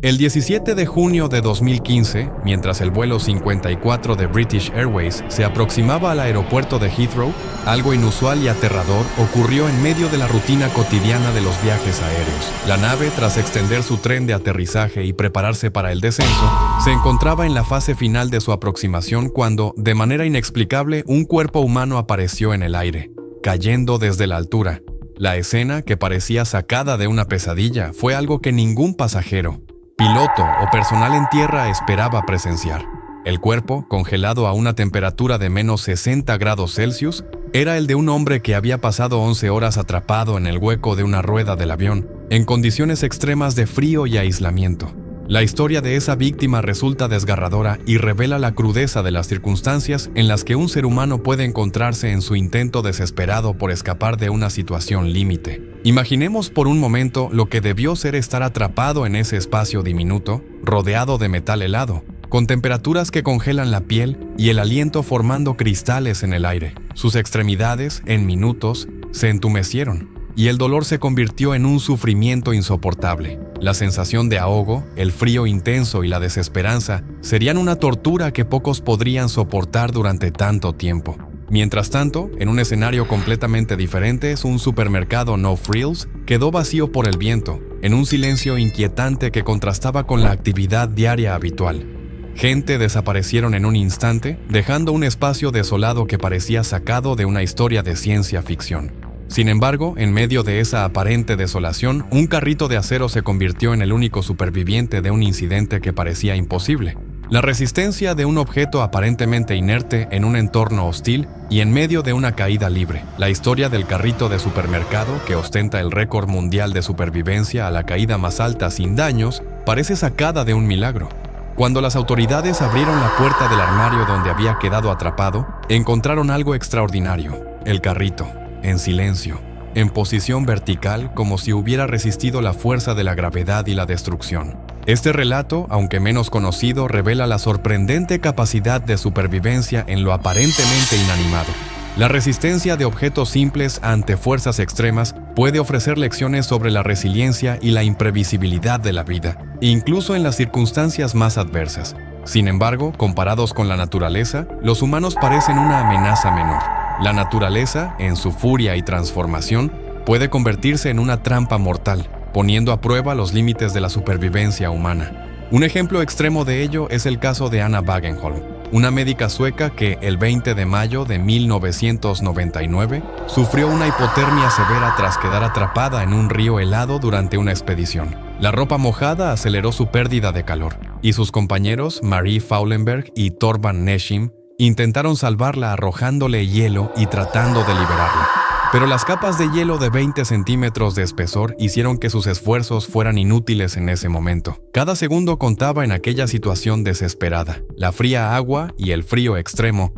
El 17 de junio de 2015, mientras el vuelo 54 de British Airways se aproximaba al aeropuerto de Heathrow, algo inusual y aterrador ocurrió en medio de la rutina cotidiana de los viajes aéreos. La nave, tras extender su tren de aterrizaje y prepararse para el descenso, se encontraba en la fase final de su aproximación cuando, de manera inexplicable, un cuerpo humano apareció en el aire, cayendo desde la altura. La escena, que parecía sacada de una pesadilla, fue algo que ningún pasajero, piloto o personal en tierra esperaba presenciar. El cuerpo, congelado a una temperatura de menos 60 grados Celsius, era el de un hombre que había pasado 11 horas atrapado en el hueco de una rueda del avión, en condiciones extremas de frío y aislamiento. La historia de esa víctima resulta desgarradora y revela la crudeza de las circunstancias en las que un ser humano puede encontrarse en su intento desesperado por escapar de una situación límite. Imaginemos por un momento lo que debió ser estar atrapado en ese espacio diminuto, rodeado de metal helado, con temperaturas que congelan la piel y el aliento formando cristales en el aire. Sus extremidades, en minutos, se entumecieron, y el dolor se convirtió en un sufrimiento insoportable. La sensación de ahogo, el frío intenso y la desesperanza serían una tortura que pocos podrían soportar durante tanto tiempo. Mientras tanto, en un escenario completamente diferente, un supermercado No Frills quedó vacío por el viento, en un silencio inquietante que contrastaba con la actividad diaria habitual. Gente desaparecieron en un instante, dejando un espacio desolado que parecía sacado de una historia de ciencia ficción. Sin embargo, en medio de esa aparente desolación, un carrito de acero se convirtió en el único superviviente de un incidente que parecía imposible. La resistencia de un objeto aparentemente inerte en un entorno hostil y en medio de una caída libre. La historia del carrito de supermercado, que ostenta el récord mundial de supervivencia a la caída más alta sin daños, parece sacada de un milagro. Cuando las autoridades abrieron la puerta del armario donde había quedado atrapado, encontraron algo extraordinario: el carrito, en silencio, en posición vertical, como si hubiera resistido la fuerza de la gravedad y la destrucción. Este relato, aunque menos conocido, revela la sorprendente capacidad de supervivencia en lo aparentemente inanimado. La resistencia de objetos simples ante fuerzas extremas puede ofrecer lecciones sobre la resiliencia y la imprevisibilidad de la vida, incluso en las circunstancias más adversas. Sin embargo, comparados con la naturaleza, los humanos parecen una amenaza menor. La naturaleza, en su furia y transformación, puede convertirse en una trampa mortal, poniendo a prueba los límites de la supervivencia humana. Un ejemplo extremo de ello es el caso de Anna Wagenholm, una médica sueca que, el 20 de mayo de 1999, sufrió una hipotermia severa tras quedar atrapada en un río helado durante una expedición. La ropa mojada aceleró su pérdida de calor, y sus compañeros, Marie Faulenberg y Torban Neshim, intentaron salvarla arrojándole hielo y tratando de liberarla. Pero las capas de hielo de 20 centímetros de espesor hicieron que sus esfuerzos fueran inútiles en ese momento. Cada segundo contaba en aquella situación desesperada. La fría agua y el frío extremo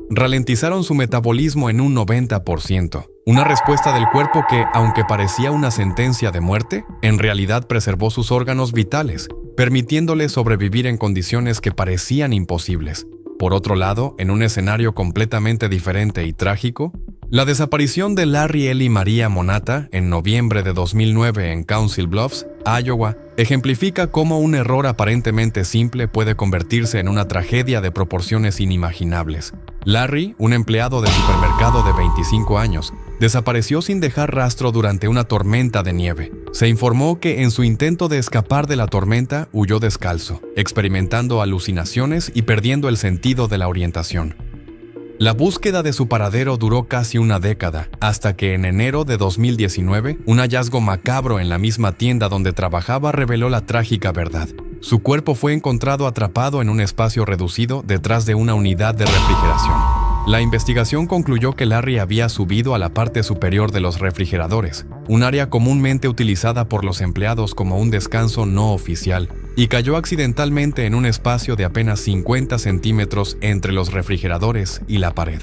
ralentizaron su metabolismo en un 90%. Una respuesta del cuerpo que, aunque parecía una sentencia de muerte, en realidad preservó sus órganos vitales, permitiéndole sobrevivir en condiciones que parecían imposibles. Por otro lado, en un escenario completamente diferente y trágico, la desaparición de Larry Eli Maria Monata en noviembre de 2009 en Council Bluffs, Iowa, ejemplifica cómo un error aparentemente simple puede convertirse en una tragedia de proporciones inimaginables. Larry, un empleado de supermercado de 25 años, desapareció sin dejar rastro durante una tormenta de nieve. Se informó que en su intento de escapar de la tormenta huyó descalzo, experimentando alucinaciones y perdiendo el sentido de la orientación. La búsqueda de su paradero duró casi una década, hasta que en enero de 2019, un hallazgo macabro en la misma tienda donde trabajaba reveló la trágica verdad. Su cuerpo fue encontrado atrapado en un espacio reducido detrás de una unidad de refrigeración. La investigación concluyó que Larry había subido a la parte superior de los refrigeradores, un área comúnmente utilizada por los empleados como un descanso no oficial, y cayó accidentalmente en un espacio de apenas 50 centímetros entre los refrigeradores y la pared.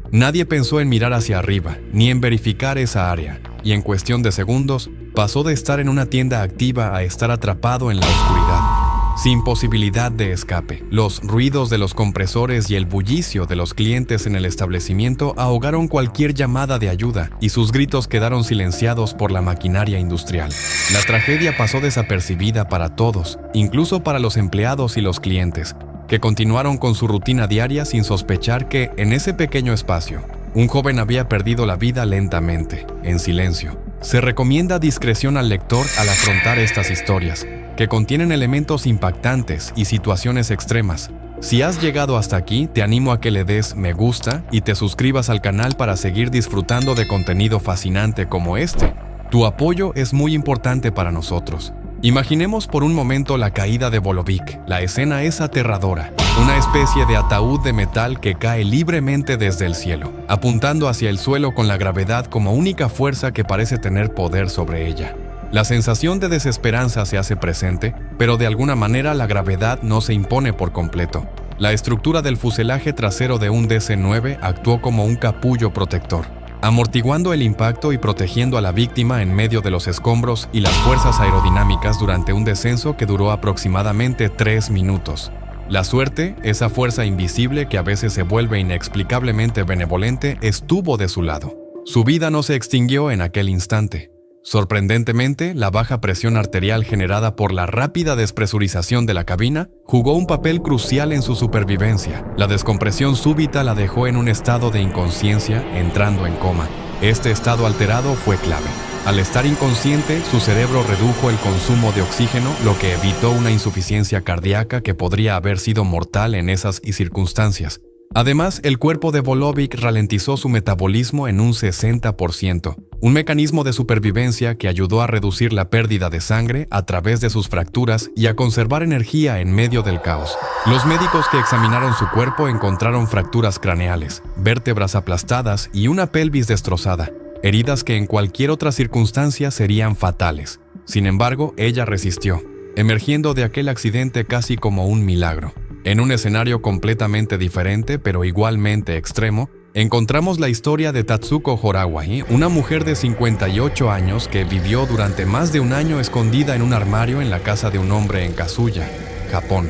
Nadie pensó en mirar hacia arriba, ni en verificar esa área, y en cuestión de segundos, pasó de estar en una tienda activa a estar atrapado en la oscuridad. sin posibilidad de escape. Los ruidos de los compresores y el bullicio de los clientes en el establecimiento ahogaron cualquier llamada de ayuda y sus gritos quedaron silenciados por la maquinaria industrial. La tragedia pasó desapercibida para todos, incluso para los empleados y los clientes, que continuaron con su rutina diaria sin sospechar que, en ese pequeño espacio, un joven había perdido la vida lentamente, en silencio. Se recomienda discreción al lector al afrontar estas historias, que contienen elementos impactantes y situaciones extremas. Si has llegado hasta aquí, te animo a que le des me gusta y te suscribas al canal para seguir disfrutando de contenido fascinante como este. Tu apoyo es muy importante para nosotros. Imaginemos por un momento la caída de Volovik. La escena es aterradora. Una especie de ataúd de metal que cae libremente desde el cielo, apuntando hacia el suelo con la gravedad como única fuerza que parece tener poder sobre ella. La sensación de desesperanza se hace presente, pero de alguna manera la gravedad no se impone por completo. La estructura del fuselaje trasero de un DC-9 actuó como un capullo protector, amortiguando el impacto y protegiendo a la víctima en medio de los escombros y las fuerzas aerodinámicas durante un descenso que duró aproximadamente 3 minutos. La suerte, esa fuerza invisible que a veces se vuelve inexplicablemente benevolente, estuvo de su lado. Su vida no se extinguió en aquel instante. Sorprendentemente, la baja presión arterial generada por la rápida despresurización de la cabina jugó un papel crucial en su supervivencia. La descompresión súbita la dejó en un estado de inconsciencia, entrando en coma. Este estado alterado fue clave. Al estar inconsciente, su cerebro redujo el consumo de oxígeno, lo que evitó una insuficiencia cardíaca que podría haber sido mortal en esas circunstancias. Además, el cuerpo de Volovik ralentizó su metabolismo en un 60%, un mecanismo de supervivencia que ayudó a reducir la pérdida de sangre a través de sus fracturas y a conservar energía en medio del caos. Los médicos que examinaron su cuerpo encontraron fracturas craneales, vértebras aplastadas y una pelvis destrozada, heridas que en cualquier otra circunstancia serían fatales. Sin embargo, ella resistió, emergiendo de aquel accidente casi como un milagro. En un escenario completamente diferente, pero igualmente extremo, encontramos la historia de Tatsuko Horawai, una mujer de 58 años que vivió durante más de un año escondida en un armario en la casa de un hombre en Kazuya, Japón.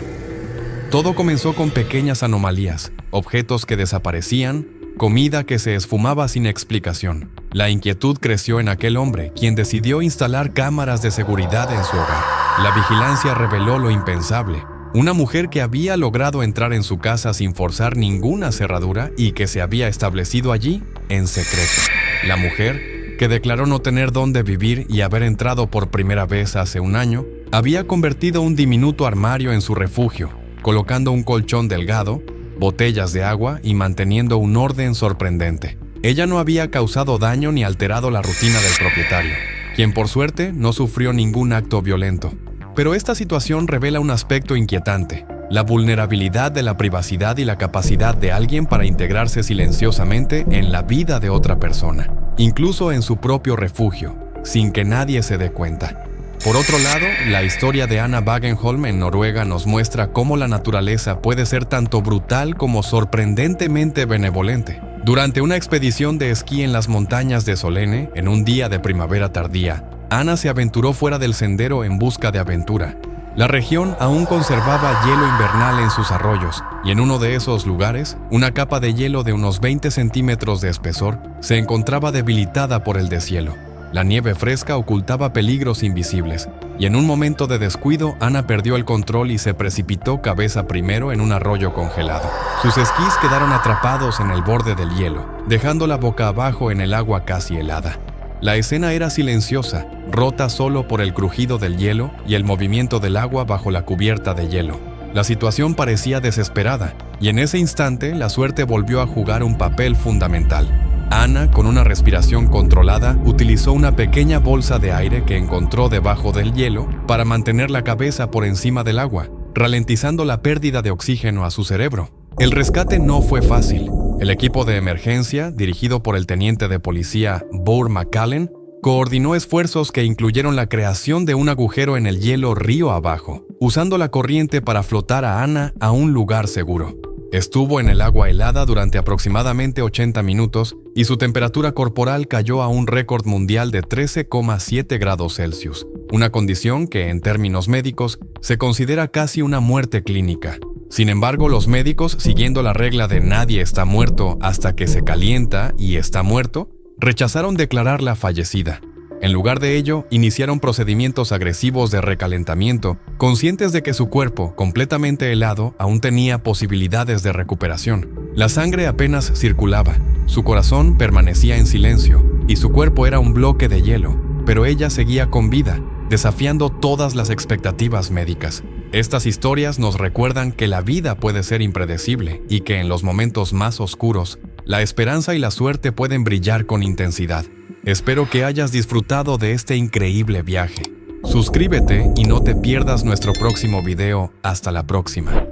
Todo comenzó con pequeñas anomalías, objetos que desaparecían, comida que se esfumaba sin explicación. La inquietud creció en aquel hombre, quien decidió instalar cámaras de seguridad en su hogar. La vigilancia reveló lo impensable. Una mujer que había logrado entrar en su casa sin forzar ninguna cerradura y que se había establecido allí en secreto. La mujer, que declaró no tener dónde vivir y haber entrado por primera vez hace un año, había convertido un diminuto armario en su refugio, colocando un colchón delgado, botellas de agua y manteniendo un orden sorprendente. Ella no había causado daño ni alterado la rutina del propietario, quien por suerte no sufrió ningún acto violento. Pero esta situación revela un aspecto inquietante: la vulnerabilidad de la privacidad y la capacidad de alguien para integrarse silenciosamente en la vida de otra persona, incluso en su propio refugio, sin que nadie se dé cuenta. Por otro lado, la historia de Anna Wagenholm en Noruega nos muestra cómo la naturaleza puede ser tanto brutal como sorprendentemente benevolente. Durante una expedición de esquí en las montañas de Solene, en un día de primavera tardía, Anna se aventuró fuera del sendero en busca de aventura. La región aún conservaba hielo invernal en sus arroyos, y en uno de esos lugares, una capa de hielo de unos 20 centímetros de espesor se encontraba debilitada por el deshielo. La nieve fresca ocultaba peligros invisibles, y en un momento de descuido, Anna perdió el control y se precipitó cabeza primero en un arroyo congelado. Sus esquís quedaron atrapados en el borde del hielo, dejándola boca abajo en el agua casi helada. La escena era silenciosa, rota solo por el crujido del hielo y el movimiento del agua bajo la cubierta de hielo. La situación parecía desesperada, y en ese instante la suerte volvió a jugar un papel fundamental. Anna, con una respiración controlada, utilizó una pequeña bolsa de aire que encontró debajo del hielo para mantener la cabeza por encima del agua, ralentizando la pérdida de oxígeno a su cerebro. El rescate no fue fácil. El equipo de emergencia, dirigido por el teniente de policía Bour McCallen, coordinó esfuerzos que incluyeron la creación de un agujero en el hielo río abajo, usando la corriente para flotar a Anna a un lugar seguro. Estuvo en el agua helada durante aproximadamente 80 minutos y su temperatura corporal cayó a un récord mundial de 13,7 grados Celsius, una condición que, en términos médicos, se considera casi una muerte clínica. Sin embargo, los médicos, siguiendo la regla de nadie está muerto hasta que se calienta y está muerto, rechazaron declararla fallecida. En lugar de ello, iniciaron procedimientos agresivos de recalentamiento, conscientes de que su cuerpo, completamente helado, aún tenía posibilidades de recuperación. La sangre apenas circulaba, su corazón permanecía en silencio, y su cuerpo era un bloque de hielo, pero ella seguía con vida, desafiando todas las expectativas médicas. Estas historias nos recuerdan que la vida puede ser impredecible y que en los momentos más oscuros, la esperanza y la suerte pueden brillar con intensidad. Espero que hayas disfrutado de este increíble viaje. Suscríbete y no te pierdas nuestro próximo video. Hasta la próxima.